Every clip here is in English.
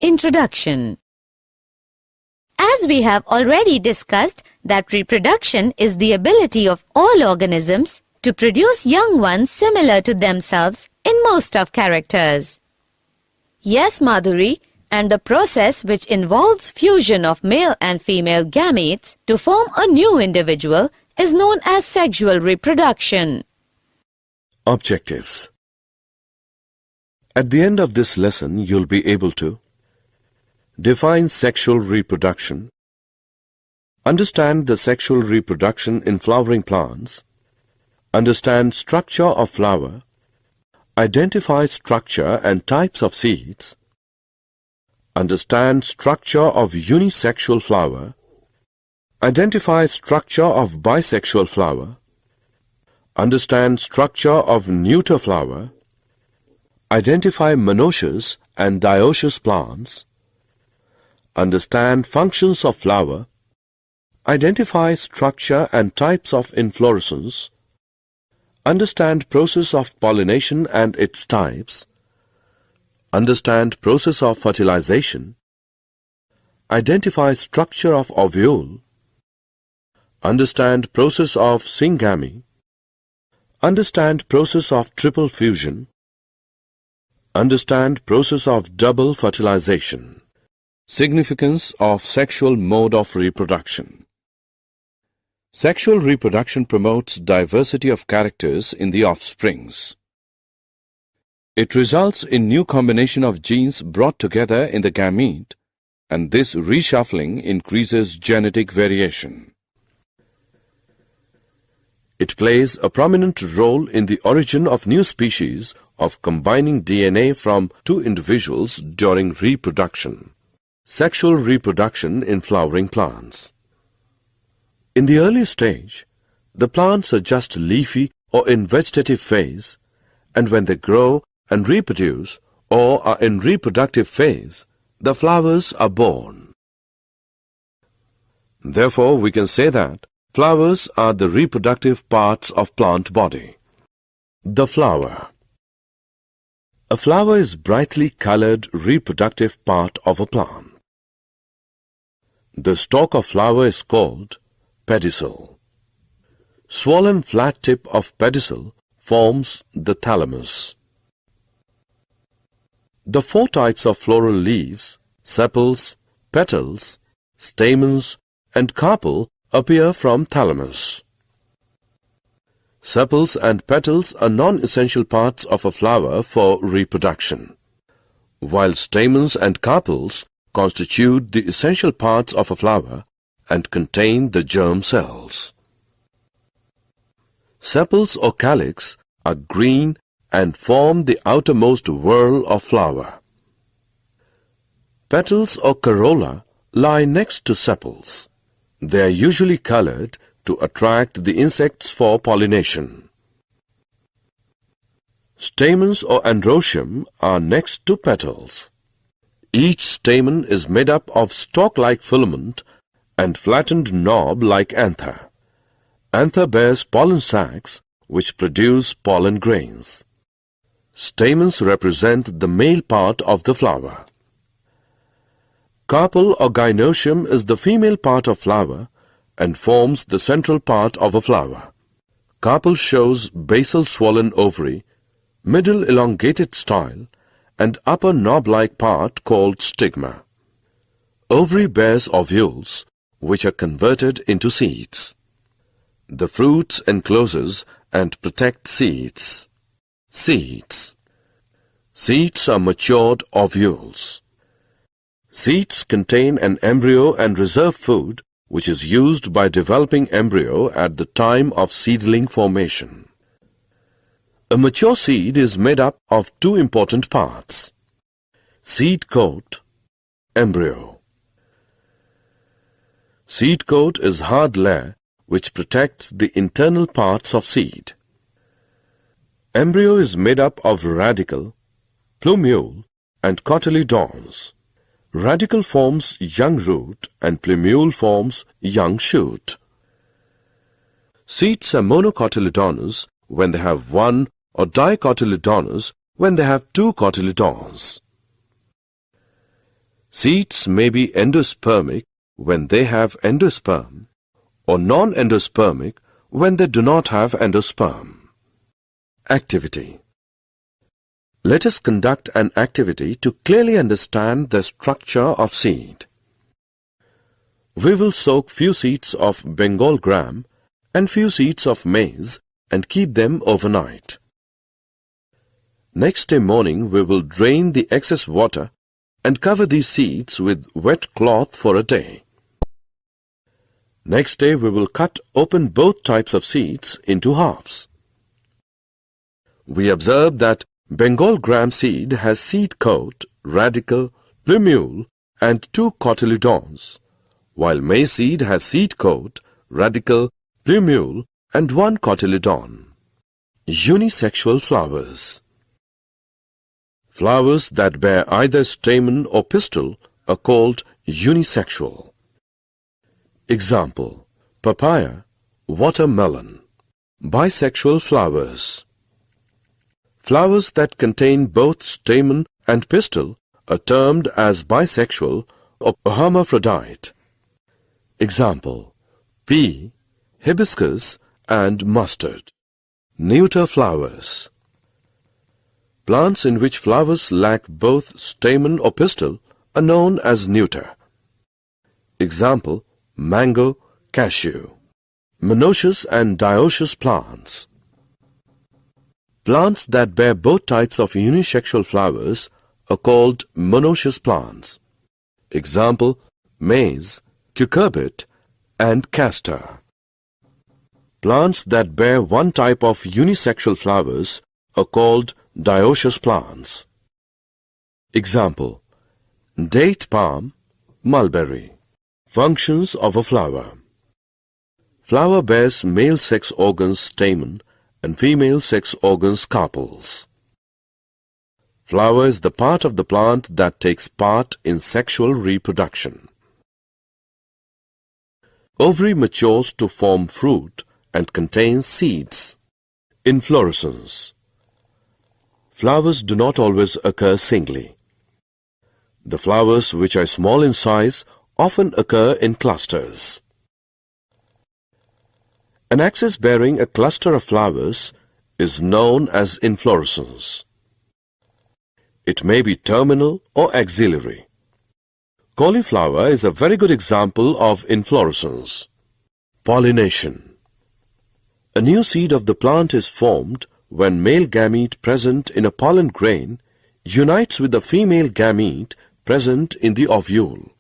Introduction. As we have already discussed that reproduction is the ability of all organisms to produce young ones similar to themselves in most of characters. Yes, Madhuri, and the process which involves fusion of male and female gametes to form a new individual is known as sexual reproduction. Objectives. At the end of this lesson, you'll be able to define sexual reproduction, understand the sexual reproduction in flowering plants, understand structure of flower, identify structure and types of seeds, understand structure of unisexual flower, identify structure of bisexual flower, understand structure of neuter flower, identify monoecious and dioecious plants, understand functions of flower, identify structure and types of inflorescence, understand process of pollination and its types, understand process of fertilization, identify structure of ovule, understand process of syngamy, understand process of triple fusion, understand process of double fertilization. Significance of sexual mode of reproduction. Sexual reproduction promotes diversity of characters in the offsprings. It results in new combination of genes brought together in the gamete, and this reshuffling increases genetic variation. It plays a prominent role in the origin of new species of combining DNA from two individuals during reproduction. Sexual reproduction in flowering plants. In the early stage, the plants are just leafy or in vegetative phase, and when they grow and reproduce or are in reproductive phase, the flowers are born. Therefore, we can say that flowers are the reproductive parts of plant body. The flower. A flower is brightly colored reproductive part of a plant. The stalk of flower is called pedicel. Swollen flat tip of pedicel forms the thalamus. The four types of floral leaves, sepals, petals, stamens, and carpel appear from thalamus. Sepals and petals are non-essential parts of a flower for reproduction, while stamens and carpels constitute the essential parts of a flower and contain the germ cells. Sepals or calyx are green and form the outermost whorl of flower. Petals or corolla lie next to sepals. They are usually colored to attract the insects for pollination. Stamens or androecium are next to petals. Each stamen is made up of stalk-like filament and flattened knob like anther. Anther bears pollen sacs which produce pollen grains. Stamens represent the male part of the flower. Carpel or gynoecium is the female part of flower and forms the central part of a flower. Carpel shows basal swollen ovary, middle elongated style, and upper knob-like part called stigma. Ovary bears ovules, which are converted into seeds. The fruits encloses and protect seeds. Seeds. Seeds are matured ovules. Seeds contain an embryo and reserve food, which is used by developing embryo at the time of seedling formation. A mature seed is made up of two important parts: seed coat, embryo. Seed coat is hard layer which protects the internal parts of seed. Embryo is made up of radicle, plumule, and cotyledons. Radicle forms young root and plumule forms young shoot. Seeds are monocotyledonous when they have one or dicotyledonous when they have two cotyledons. Seeds may be endospermic when they have endosperm, or non-endospermic when they do not have endosperm. Activity. Let us conduct an activity to clearly understand the structure of seed. We will soak few seeds of Bengal gram and few seeds of maize and keep them overnight. Next day morning we will drain the excess water and cover these seeds with wet cloth for a day. Next day we will cut open both types of seeds into halves. We observe that Bengal gram seed has seed coat, radicle, plumule and 2 cotyledons, while maize seed has seed coat, radicle, plumule and 1 cotyledon. Unisexual flowers. Flowers that bear either stamen or pistil are called unisexual. Example: papaya, watermelon. Bisexual flowers. Flowers that contain both stamen and pistil are termed as bisexual or hermaphrodite. Example: pea, hibiscus and mustard. Neuter flowers. Plants in which flowers lack both stamen or pistil are known as neuter. Example: mango, cashew. Monoecious and dioecious plants. Plants that bear both types of unisexual flowers are called monoecious plants. Example: maize, cucurbit and castor. Plants that bear one type of unisexual flowers are called dioecious plants. Example: date palm, mulberry. Functions of a flower. Flower bears male sex organs stamen and female sex organs carpels. Flower is the part of the plant that takes part in sexual reproduction. Ovary matures to form fruit and contains seeds. Inflorescence. Flowers do not always occur singly. The flowers, which are small in size, often occur in clusters. An axis bearing a cluster of flowers is known as inflorescence. It may be terminal or axillary. Cauliflower is a very good example of inflorescence. Pollination. A new seed of the plant is formed when male gamete present in a pollen grain unites with the female gamete present in the ovule.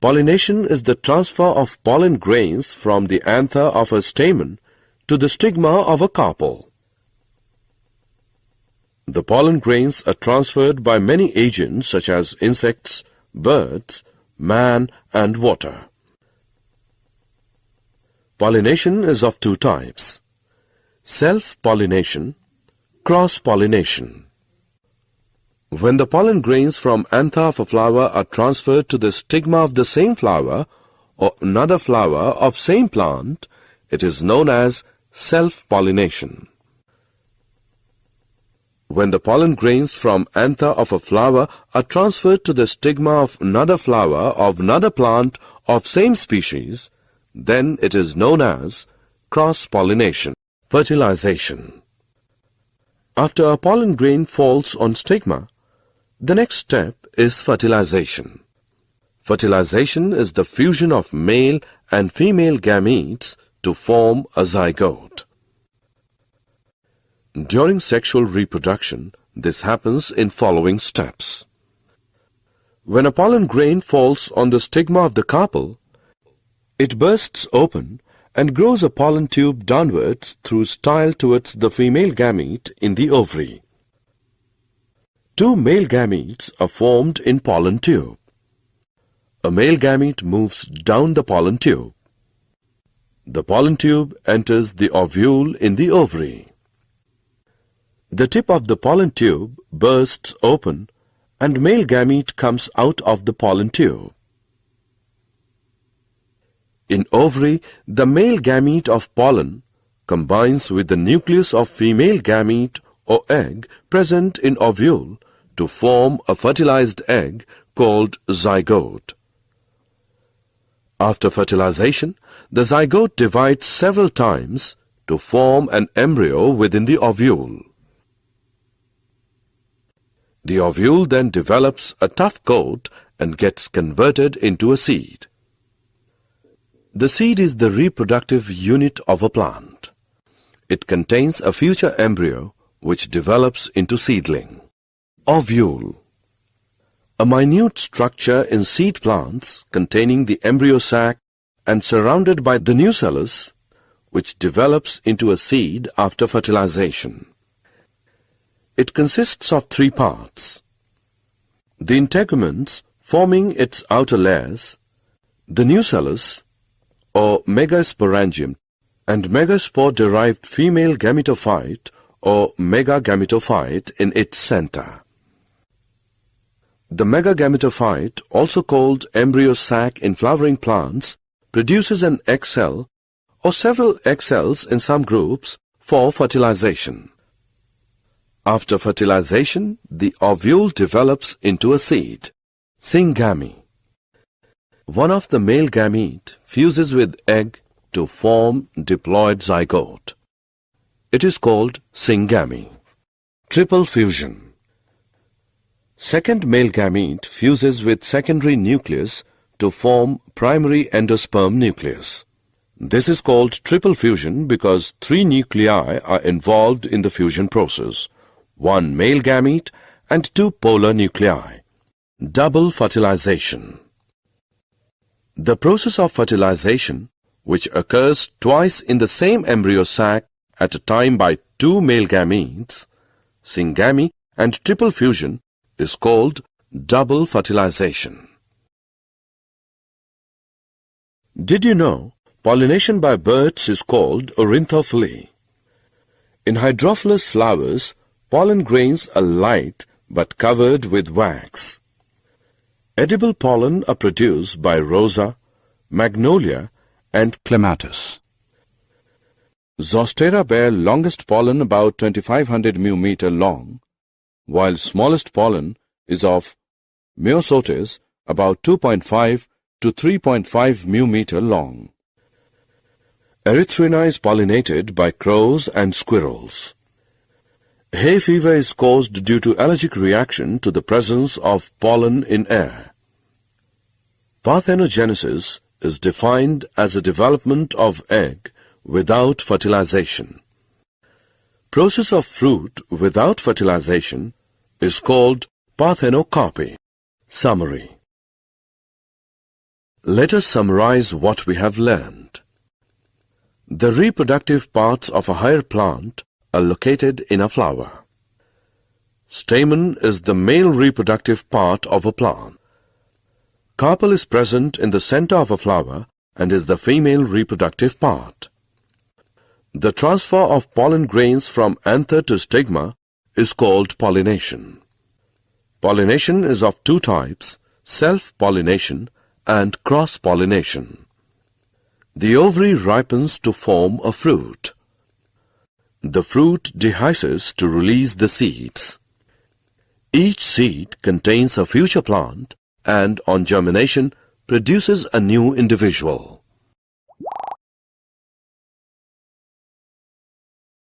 Pollination is the transfer of pollen grains from the anther of a stamen to the stigma of a carpel. The pollen grains are transferred by many agents such as insects, birds, man and water. Pollination is of 2 types: self-pollination, cross-pollination. When the pollen grains from anther of a flower are transferred to the stigma of the same flower or another flower of same plant, it is known as self-pollination. When the pollen grains from anther of a flower are transferred to the stigma of another flower of another plant of same species, then it is known as cross-pollination. Fertilization. After a pollen grain falls on stigma, the next step is fertilization. Fertilization is the fusion of male and female gametes to form a zygote. During sexual reproduction, this happens in following steps. When a pollen grain falls on the stigma of the carpel, it bursts open and grows a pollen tube downwards through style towards the female gamete in the ovary. 2 male gametes are formed in pollen tube. A male gamete moves down the pollen tube. The pollen tube enters the ovule in the ovary. The tip of the pollen tube bursts open and male gamete comes out of the pollen tube. In ovary, the male gamete of pollen combines with the nucleus of female gamete or egg present in ovule to form a fertilized egg called zygote. After fertilization, the zygote divides several times to form an embryo within the ovule. The ovule then develops a tough coat and gets converted into a seed. The seed is the reproductive unit of a plant. It contains a future embryo which develops into seedling. Ovule. A minute structure in seed plants containing the embryo sac and surrounded by the nucellus, which develops into a seed after fertilization. It consists of three parts: the integuments forming its outer layers, the nucellus or megasporangium, and megaspore-derived female gametophyte or megagametophyte in its center. The megagametophyte, also called embryo sac in flowering plants, produces an egg cell or several egg cells in some groups for fertilization. After fertilization, the ovule develops into a seed, syngamy. One of the male gamete fuses with egg to form diploid zygote. It is called syngamy. Triple fusion. Second male gamete fuses with secondary nucleus to form primary endosperm nucleus. This is called triple fusion because 3 nuclei are involved in the fusion process: 1 male gamete and 2 polar nuclei. Double fertilization. The process of fertilization, which occurs twice in the same embryo sac at a time by 2 male gametes, syngamy and triple fusion, is called double fertilization. Did you know pollination by birds is called ornithophy? In hydrophilous flowers, pollen grains are light but covered with wax. Edible pollen are produced by rosa, magnolia and clematis. Zostera bear longest pollen about 2500 μm long, while smallest pollen is of myosotis about 2.5 to 3.5 μm long. Erythrina is pollinated by crows and squirrels. Hay fever is caused due to allergic reaction to the presence of pollen in air. Parthenogenesis is defined as a development of egg without fertilization. Process of fruit without fertilization is called parthenocarpy. Summary. Let us summarize what we have learned. The reproductive parts of a higher plant are located in a flower. Stamen is the male reproductive part of a plant. Carpel is present in the center of a flower and is the female reproductive part. The transfer of pollen grains from anther to stigma is called pollination. Pollination is of 2 types, self-pollination and cross-pollination. The ovary ripens to form a fruit. The fruit dehisces to release the seeds. Each seed contains a future plant and on germination produces a new individual.